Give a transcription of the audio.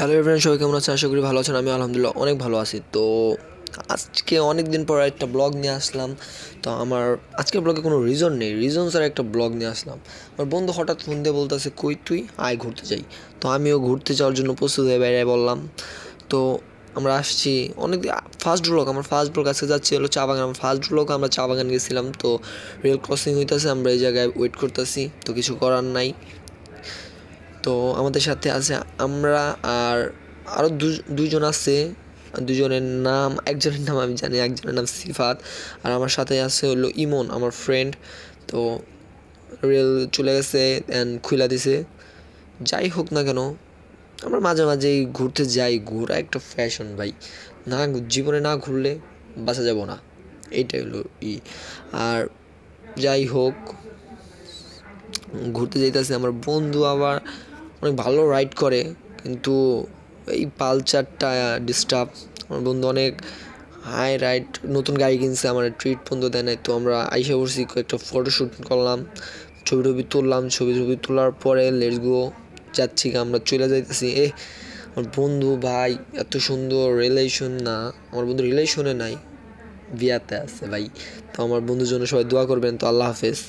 Hello everyone, সবাই কেমন আছেন? আশা করি ভালো আছেন। আমি আলহামদুলিল্লাহ অনেক ভালো আছি। তো আজকে অনেক দিন পর একটা ব্লগ নিয়ে আসলাম। তো আমার আজকের ব্লগে কোনো রিজন নেই, রিজন ছাড়া একটা ব্লগ নিয়ে আসলাম। আমার বন্ধু হঠাৎ ফোন দিয়ে বলতেছে, কই তুই আয় ঘুরতে যাই। তো আমিও ঘুরতে যাওয়ার জন্য প্রস্তুত হয়ে বেরিয়ে বললাম। তো আমরা আসছি অনেক আমার ফার্স্ট ব্লগ আজকে যাচ্ছি হলো চা বাগান। আমার ফার্স্ট ব্লগ আমরা চা বাগান গেছিলাম। তো রেল ক্রসিং হইতেছে, আমরা এই জায়গায় ওয়েট করতেছি। তো কিছু করার নাই। তো আমাদের সাথে আছে আমরা আর আরও দুইজন আছে। দুজনের নাম, একজনের নাম আমি জানি, একজনের নাম সিফাত। আর আমার সাথে আছে হলো ইমন, আমার ফ্রেন্ড। তো রেল চলে গেছে অ্যান্ড খুলে দিছে। যাই হোক না কেন, আমরা মাঝে মাঝেই ঘুরতে যাই। ঘোরা একটা ফ্যাশন ভাই, না জীবনে না ঘুরলে বাঁচা যাব না, এইটাই হলো আর যাই হোক, ঘুরতে যাইতেছে। আমার বন্ধু আবার অনেক ভালো রাইড করে, কিন্তু এই পালচারটা ডিস্টার্ব। আমার বন্ধু অনেক হাই রাইড, নতুন গাড়ি কিনছে, আমার ট্রিট পর্যন্ত দেয় নাই। তো আমরা আইসা করছি, একটা ফটোশ্যুট করলাম, ছবি তুললাম। ছবি তোলার পরে লেটস গো, যাচ্ছি, আমরা চলে যাইতেছি। আমার বন্ধু ভাই এত সুন্দর রিলেশন, না আমার বন্ধু রিলেশনে নাই, বিয়াতে আছে ভাই। তো আমার বন্ধুর জন্য সবাই দোয়া করবেন। তো আল্লাহ হাফেজ।